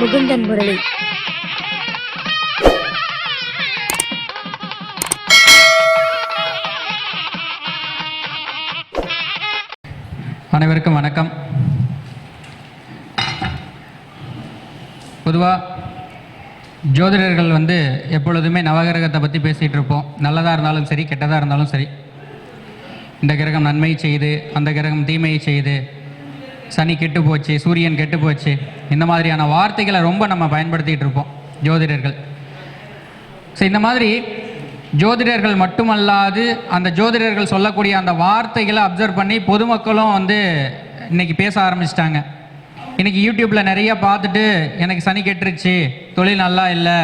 முகுந்தன் முரளி. அனைவருக்கும் வணக்கம். பொதுவாக ஜோதிடர்கள் எப்பொழுதுமே நவகிரகத்தை பற்றி பேசிகிட்டு இருப்போம். நல்லதாக இருந்தாலும் சரி, கெட்டதாக இருந்தாலும் சரி. இந்த கிரகம் நன்மை செய்யுது, அந்த கிரகம் தீமையை செய்யுது, சனி கெட்டு போச்சு, சூரியன் கெட்டு போச்சு, இந்த மாதிரியான வார்த்தைகளை ரொம்ப நம்ம பயன்படுத்திகிட்டு இருப்போம் ஜோதிடர்கள். ஸோ இந்த மாதிரி ஜோதிடர்கள் மட்டுமல்லாது அந்த ஜோதிடர்கள் சொல்லக்கூடிய அந்த வார்த்தைகளை அப்சர்வ் பண்ணி பொதுமக்களும் இன்றைக்கி பேச ஆரம்பிச்சிட்டாங்க. இன்றைக்கி யூடியூப்பில் நிறையா பார்த்துட்டு எனக்கு சனி கெட்டுருச்சு, தொழில் நல்லா இல்லை,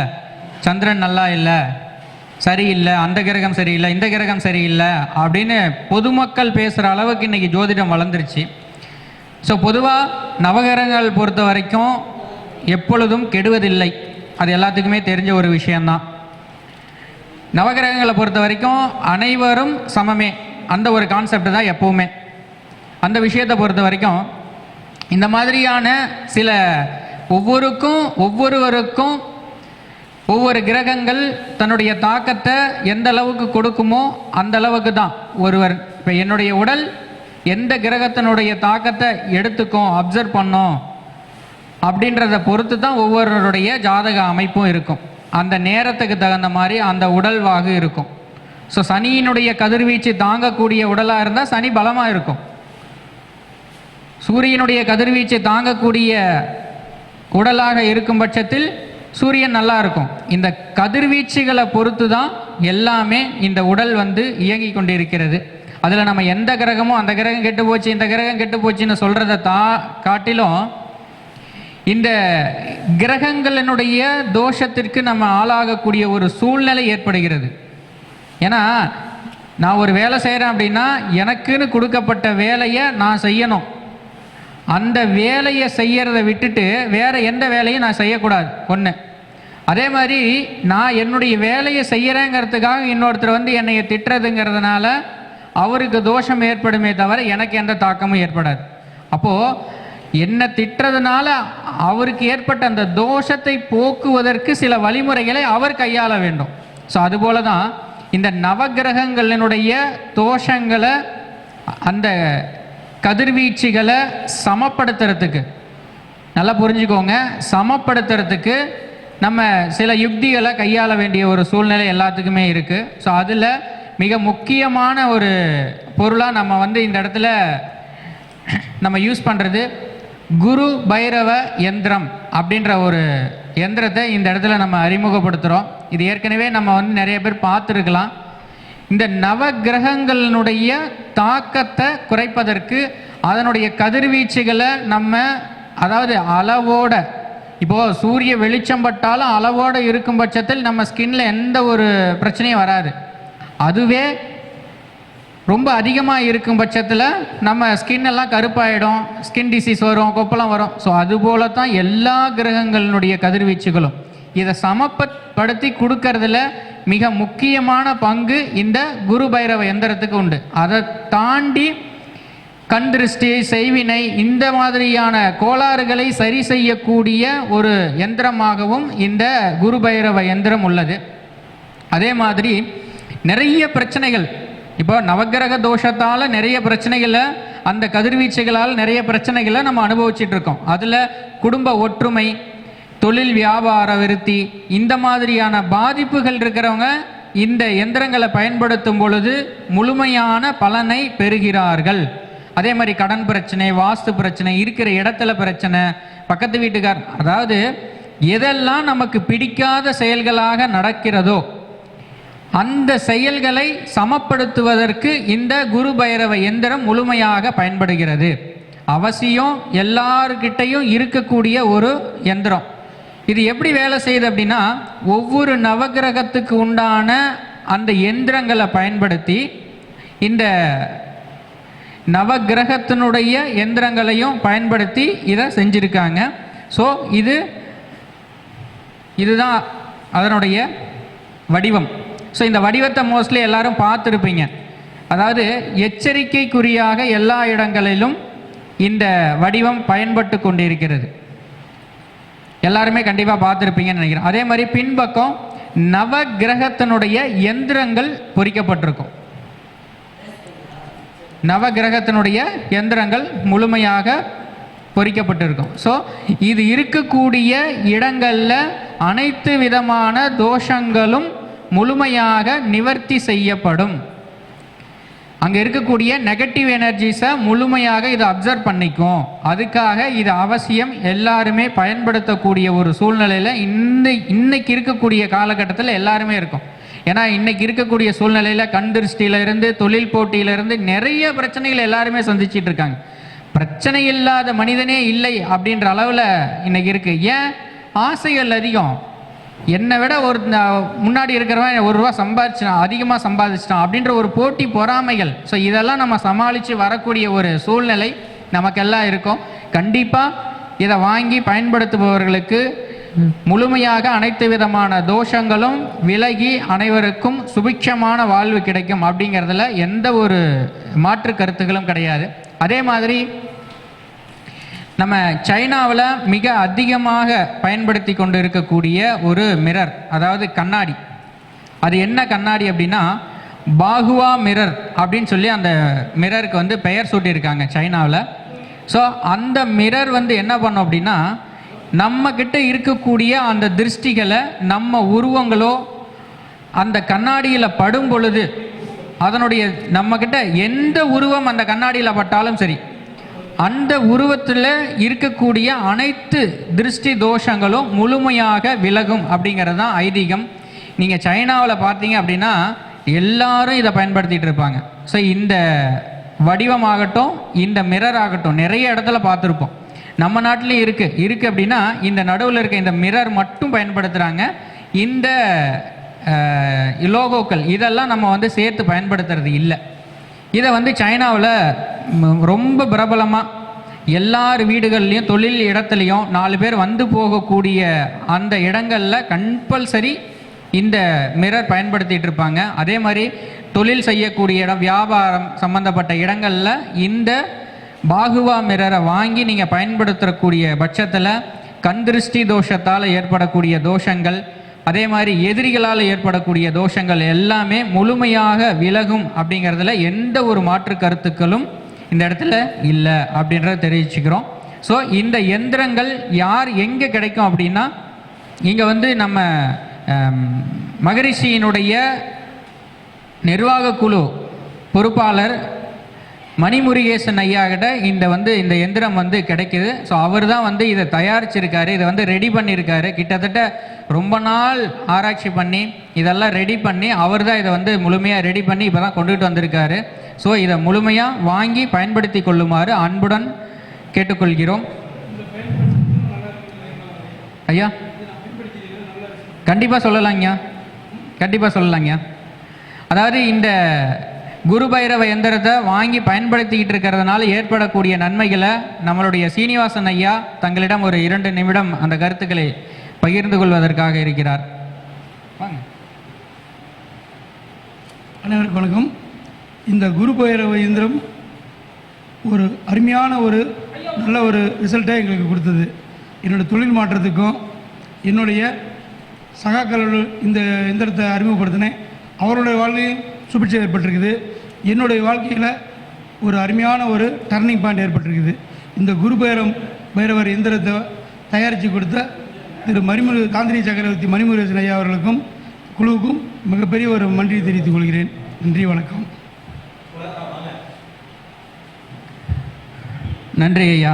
சந்திரன் நல்லா இல்லை, சரியில்லை, அந்த கிரகம் சரியில்லை, இந்த கிரகம் சரியில்லை அப்படின்னு பொதுமக்கள் பேசுகிற அளவுக்கு இன்றைக்கி ஜோதிடம் வளர்ந்துருச்சு. ஸோ பொதுவாக நவகிரகங்கள் பொறுத்த வரைக்கும் எப்பொழுதும் கெடுவதில்லை, அது எல்லாத்துக்குமே தெரிஞ்ச ஒரு விஷயந்தான். நவகிரகங்களை பொறுத்த வரைக்கும் அனைவரும் சமமே, அந்த ஒரு கான்செப்ட் தான் எப்போவுமே. அந்த விஷயத்தை பொறுத்த வரைக்கும் இந்த மாதிரியான சில ஒவ்வொருவருக்கும் ஒவ்வொரு கிரகங்கள் தன்னுடைய தாக்கத்தை எந்த அளவுக்கு கொடுக்குமோ அந்த அளவுக்கு தான் ஒருவர். இப்போ என்னுடைய உடல் எந்த கிரகத்தினுடைய தாக்கத்தை எடுத்துக்கும், அப்சர்வ் பண்ணோம் அப்படின்றத பொறுத்து தான் ஒவ்வொருவருடைய ஜாதக அமைப்பும் இருக்கும். அந்த நேரத்துக்கு தகுந்த மாதிரி அந்த உடல்வாகு இருக்கும். ஸோ சனியினுடைய கதிர்வீச்சு தாங்கக்கூடிய உடலாக இருந்தால் சனி பலமாக இருக்கும். சூரியனுடைய கதிர்வீச்சு தாங்கக்கூடிய உடலாக இருக்கும் பட்சத்தில் சூரியன் நல்லா இருக்கும். இந்த கதிர்வீச்சுகளை பொறுத்து தான் எல்லாமே இந்த உடல் இயங்கி கொண்டிருக்கிறது. அதில் நம்ம எந்த கிரகமும் அந்த கிரகம் கெட்டு போச்சு, இந்த கிரகம் கெட்டு போச்சுன்னு சொல்கிறத காட்டிலும் இந்த கிரகங்களினுடைய தோஷத்திற்கு நம்ம ஆளாகக்கூடிய ஒரு சூழ்நிலை ஏற்படுகிறது. ஏன்னா நான் ஒரு வேலை செய்கிறேன் அப்படின்னா எனக்குன்னு கொடுக்கப்பட்ட வேலையை நான் செய்யணும். அந்த வேலையை செய்யறதை விட்டுட்டு வேறு எந்த வேலையும் நான் செய்யக்கூடாது ஒன்று. அதே மாதிரி நான் என்னுடைய வேலையை செய்கிறேங்கிறதுக்காக இன்னொருத்தர் என்னை திட்டுறதுங்கிறதுனால அவருக்கு தோஷம் ஏற்படுமே தவிர எனக்கு எந்த தாக்கமும் ஏற்படாது. அப்போது என்னை திட்டுறதுனால அவருக்கு ஏற்பட்ட அந்த தோஷத்தை போக்குவதற்கு சில வழிமுறைகளை அவர் கையாள வேண்டும். ஸோ அதுபோல தான் இந்த நவகிரகங்களினுடைய தோஷங்களை, அந்த கதிர்வீச்சுகளை சமப்படுத்துறதுக்கு, நல்லா புரிஞ்சுக்கோங்க, சமப்படுத்துறதுக்கு நம்ம சில யுக்திகளை கையாள வேண்டிய ஒரு சூழ்நிலை எல்லாத்துக்குமே இருக்குது. ஸோ அதில் மிக முக்கியமான ஒரு பொருளாக நம்ம இந்த இடத்துல நம்ம யூஸ் பண்ணுறது குரு பைரவ யந்திரம் அப்படின்ற ஒரு யந்திரத்தை இந்த இடத்துல நம்ம அறிமுகப்படுத்துகிறோம். இது ஏற்கனவே நம்ம நிறைய பேர் பார்த்துருக்கலாம். இந்த நவகிரகங்களினுடைய தாக்கத்தை குறைப்பதற்கு அதனுடைய கதிர்வீச்சுகளை நம்ம, அதாவது அளவோட, இப்போது சூரிய வெளிச்சம் பட்டாலும் அளவோடு இருக்கும் பட்சத்தில் நம்ம ஸ்கின்ல எந்த ஒரு பிரச்சனையும் வராது. அதுவே ரொம்ப அதிகமாக இருக்கும் பட்சத்தில் நம்ம ஸ்கின் எல்லாம் கருப்பாயிடும், ஸ்கின் டிசீஸ் வரும், கொப்பளம் வரும். ஸோ அதுபோல தான் எல்லா கிரகங்களினுடைய கதிர்வீச்சுகளும். இதை சமப்படுத்தி கொடுக்கறதுல மிக முக்கியமான பங்கு இந்த குரு பைரவ யந்திரத்துக்கு உண்டு. அதை தாண்டி கண் திருஷ்டி, செய்வினை, இந்த மாதிரியான கோளாறுகளை சரி செய்யக்கூடிய ஒரு யந்திரமாகவும் இந்த குரு பைரவ யந்திரம் உள்ளது. அதே மாதிரி நிறைய பிரச்சனைகள், இப்போ நவகிரக தோஷத்தால் நிறைய பிரச்சனைகளை, அந்த கதிர்வீச்சுகளால் நிறைய பிரச்சனைகளை நம்ம அனுபவிச்சுட்டு இருக்கோம். அதில் குடும்ப ஒற்றுமை, தொழில் வியாபார விருத்தி, இந்த மாதிரியான பாதிப்புகள் இருக்கிறவங்க இந்த எந்திரங்களை பயன்படுத்தும் பொழுது முழுமையான பலனை பெறுகிறார்கள். அதே மாதிரி கடன் பிரச்சனை, வாஸ்து பிரச்சனை, இருக்கிற இடத்துல பிரச்சனை, பக்கத்து வீட்டுக்கார், அதாவது எதெல்லாம் நமக்கு பிடிக்காத செயல்களாக நடக்கிறதோ அந்த செயல்களை சமப்படுத்துவதற்கு இந்த குரு பைரவ யந்திரம் முழுமையாக பயன்படுகிறது. அவசியம் எல்லார்கிட்டையும் இருக்கக்கூடிய ஒரு யந்திரம். இது எப்படி வேலை செய்யுது அப்படின்னா, ஒவ்வொரு நவகிரகத்துக்கு உண்டான அந்த யந்திரங்களை பயன்படுத்தி இந்த நவகிரகத்தினுடைய யந்திரங்களையும் பயன்படுத்தி இதை செஞ்சுருக்காங்க. ஸோ இதுதான் அதனுடைய வடிவம். ஸோ இந்த வடிவத்தை மோஸ்ட்லி எல்லாரும் பார்த்துருப்பீங்க. அதாவது எச்சரிக்கைக்குறியாக எல்லா இடங்களிலும் இந்த வடிவம் பயன்பட்டு கொண்டிருக்கிறது. எல்லாருமே கண்டிப்பாக பார்த்துருப்பீங்கன்னு நினைக்கிறேன். அதே மாதிரி பின்பக்கம் நவ கிரகத்தினுடைய எந்திரங்கள் பொறிக்கப்பட்டிருக்கும். நவ கிரகத்தினுடைய எந்திரங்கள் முழுமையாக பொறிக்கப்பட்டிருக்கும். ஸோ இது இருக்கக்கூடிய இடங்களில் அனைத்து விதமான தோஷங்களும் முழுமையாக நிவர்த்தி செய்யப்படும். அங்கே இருக்கக்கூடிய நெகட்டிவ் எனர்ஜிஸை முழுமையாக இதை அப்சர்வ் பண்ணிக்கும். அதுக்காக இது அவசியம் எல்லாருமே பயன்படுத்தக்கூடிய ஒரு சூழ்நிலையில் இன்னைக்கு இருக்கக்கூடிய காலகட்டத்தில் எல்லாருமே இருக்கும். ஏன்னா இன்னைக்கு இருக்கக்கூடிய சூழ்நிலையில் கண் திருஷ்டியிலிருந்து தொழில் போட்டியிலிருந்து நிறைய பிரச்சனைகள் எல்லாருமே சந்திச்சிட்டு இருக்காங்க. பிரச்சனை இல்லாத மனிதனே இல்லை அப்படின்ற அளவில் இன்னைக்கு இருக்குது. ஏன்? ஆசைகள் அதிகம். என்னை விட ஒரு முன்னாடி இருக்கிறவன் ₹1 சம்பாதிச்சிட்டான், அதிகமாக சம்பாதிச்சிட்டான் அப்படின்ற ஒரு போட்டி பொறாமைகள். ஸோ இதெல்லாம் நம்ம சமாளித்து வரக்கூடிய ஒரு சூழ்நிலை நமக்கெல்லாம் இருக்கும். கண்டிப்பாக இதை வாங்கி பயன்படுத்துபவர்களுக்கு முழுமையாக அனைத்து விதமான தோஷங்களும் விலகி அனைவருக்கும் சுபிட்சமான வாழ்வு கிடைக்கும் அப்படிங்கிறதுல எந்த ஒரு மாற்று கருத்துகளும் கிடையாது. அதே மாதிரி நம்ம சைனாவில் மிக அதிகமாக பயன்படுத்தி கொண்டு இருக்கக்கூடிய ஒரு மிரர், அதாவது கண்ணாடி. அது என்ன கண்ணாடி அப்படின்னா பாகுவா மிரர் அப்படின்னு சொல்லி அந்த மிரருக்கு வந்து பெயர் சூட்டியிருக்காங்க சைனாவில். ஸோ அந்த மிரர் வந்து என்ன பண்ணோம் அப்படின்னா நம்மக்கிட்ட இருக்கக்கூடிய அந்த திருஷ்டிகளை நம்ம உருவங்களோ அந்த கண்ணாடியில் படும் பொழுது அதனுடைய நம்மக்கிட்ட எந்த உருவம் அந்த கண்ணாடியில் பட்டாலும் சரி, அந்த உருவத்தில் இருக்கக்கூடிய அனைத்து திருஷ்டி தோஷங்களும் முழுமையாக விலகும் அப்படிங்கிறது தான் ஐதீகம். நீங்கள் சைனாவில் பார்த்தீங்க அப்படின்னா எல்லாரும் இதை பயன்படுத்திகிட்டு இருப்பாங்க. ஸோ இந்த வடிவமாகட்டும் இந்த மிரர் ஆகட்டும் நிறைய இடத்துல பார்த்துருப்போம். நம்ம நாட்டிலையும் இருக்குது அப்படின்னா இந்த நடுவில் இருக்க இந்த மிரர் மட்டும் பயன்படுத்துகிறாங்க. இந்த லோகோக்கள் இதெல்லாம் நம்ம வந்து சேர்த்து பயன்படுத்துறது இல்லை. இதை வந்து சைனாவில் ரொம்ப பிரபலமாக எல்லார் வீடுகள்லையும் தொழில் இடத்துலையும் 4 பேர் வந்து போகக்கூடிய அந்த இடங்களில் கம்பல்சரி இந்த மிரர் பயன்படுத்திகிட்டு இருப்பாங்க. அதே மாதிரி தொழில் செய்யக்கூடிய இடம், வியாபாரம் சம்பந்தப்பட்ட இடங்களில் இந்த பாகுவா மிரரை வாங்கி நீங்கள் பயன்படுத்தக்கூடிய பட்சத்தில் கண் திருஷ்டி தோஷத்தால் ஏற்படக்கூடிய தோஷங்கள், அதே மாதிரி எதிரிகளால் ஏற்படக்கூடிய தோஷங்கள் எல்லாமே முழுமையாக விலகும் அப்படிங்கிறதுல எந்த ஒரு மாற்று கருத்துக்களும் இந்த இடத்துல இல்லை அப்படின்றத தெரிவிச்சுக்கிறோம். ஸோ இந்த எந்திரங்கள் யார் எங்கே கிடைக்கும் அப்படின்னா இங்கே வந்து நம்ம மகரிஷியினுடைய நிர்வாக குழு பொறுப்பாளர் மணிமுருகேசன் ஐயா கிட்ட இந்த எந்திரம் வந்து கிடைக்குது. ஸோ அவர் தான் வந்து இதை தயாரிச்சிருக்காரு, இதை வந்து ரெடி பண்ணியிருக்காரு. கிட்டத்தட்ட ரொம்ப நாள் ஆராய்ச்சி பண்ணி இதெல்லாம் ரெடி பண்ணி அவர் தான் இதை வந்து முழுமையாக ரெடி பண்ணி இப்போ தான் கொண்டுகிட்டு வந்திருக்காரு. ஸோ இதை முழுமையாக வாங்கி பயன்படுத்தி கொள்ளுமாறு அன்புடன் கேட்டுக்கொள்கிறோம். ஐயா கண்டிப்பாக சொல்லலாங்கய்யா, கண்டிப்பாக சொல்லலாங்கய்யா. அதாவது இந்த குரு பைரவ எந்திரத்தை வாங்கி பயன்படுத்திக்கிட்டு இருக்கிறதுனால ஏற்படக்கூடிய நன்மைகளை நம்மளுடைய சீனிவாசன் ஐயா தங்களிடம் ஒரு 2 நிமிடம் அந்த கருத்துக்களை பகிர்ந்து கொள்வதற்காக இருக்கிறார். அனைவருக்கும் வணக்கம். இந்த குரு பைரவ எந்திரம் ஒரு அருமையான ஒரு நல்ல ஒரு ரிசல்ட்டை எங்களுக்கு கொடுத்தது. என்னுடைய தொழில் மாற்றத்துக்கும் என்னுடைய சகாக்களோடு இந்த எந்திரத்தை அறிமுகப்படுத்தினேன். அவருடைய வாழ்க்கையில் சுபிட்சை ஏற்பட்டிருக்குது. என்னுடைய வாழ்க்கையில் ஒரு அருமையான ஒரு டர்னிங் பாயிண்ட் ஏற்பட்டிருக்குது. இந்த குரு பைரவர் எந்திரத்தை தயாரித்து கொடுத்த திரு தாந்திரி சக்கரவர்த்தி மணிமுருகேசன் ஐயா அவர்களுக்கும் குழுவுக்கும் மிகப்பெரிய ஒரு நன்றி தெரிவித்துக் கொள்கிறேன். நன்றி, வணக்கம். நன்றி ஐயா.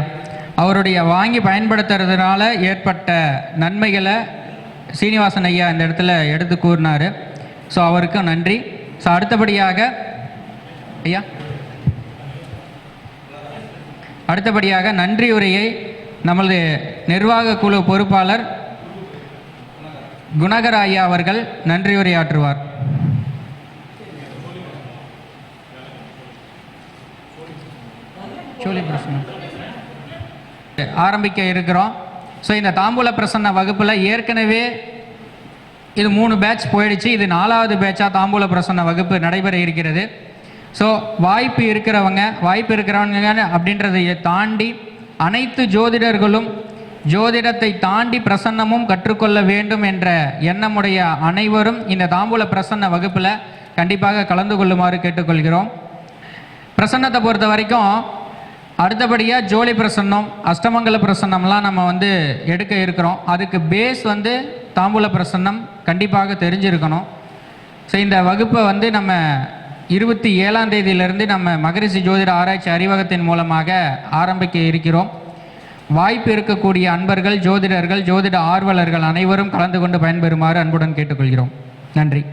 அவருடைய வாங்கி பயன்படுத்துறதுனால ஏற்பட்ட நன்மைகளை சீனிவாசன் ஐயா இந்த இடத்துல எடுத்து கூறினார். ஸோ அவருக்கும் நன்றி. ஸோ அடுத்தபடியாக ஐயா நன்றி உரையை நமது நிர்வாக குழு பொறுப்பாளர் குணகர ஐயா அவர்கள் நன்றி உரையாற்றுவார். ஆரம்பிக்க இருக்கிறோம். ஸோ இந்த தாம்பூல பிரசன்ன வகுப்பில் ஏற்கனவே இது 3 பேட்ச் போயிடுச்சு. இது 4வது பேட்சாக தாம்பூல பிரசன்ன வகுப்பு நடைபெற இருக்கிறது. ஸோ வாய்ப்பு இருக்கிறவங்க அப்படின்றதை தாண்டி அனைத்து ஜோதிடர்களும் ஜோதிடத்தை தாண்டி பிரசன்னமும் கற்றுக்கொள்ள வேண்டும் என்ற எண்ணமுடைய அனைவரும் இந்த தாம்பூல பிரசன்ன வகுப்பில் கண்டிப்பாக கலந்து கொள்ளுமாறு கேட்டுக்கொள்கிறோம். பிரசன்னத்தை பொறுத்த வரைக்கும் அடுத்தபடியாக ஜோலி பிரசன்னம், அஷ்டமங்கல பிரசன்னம்லாம் நம்ம எடுக்க இருக்கிறோம். அதுக்கு பேஸ் தாம்பூல பிரசன்னம் கண்டிப்பாக தெரிஞ்சிருக்கணும். ஸோ இந்த வகுப்பை நம்ம 27ஆம் தேதியிலிருந்து நம்ம மகரிஷி ஜோதிட ஆராய்ச்சி அறிவகத்தின் மூலமாக ஆரம்பிக்க இருக்கிறோம். வாய்ப்பு இருக்கக்கூடிய அன்பர்கள், ஜோதிடர்கள், ஜோதிட ஆர்வலர்கள் அனைவரும் கலந்து கொண்டு பயன்பெறுமாறு அன்புடன் கேட்டுக்கொள்கிறோம். நன்றி.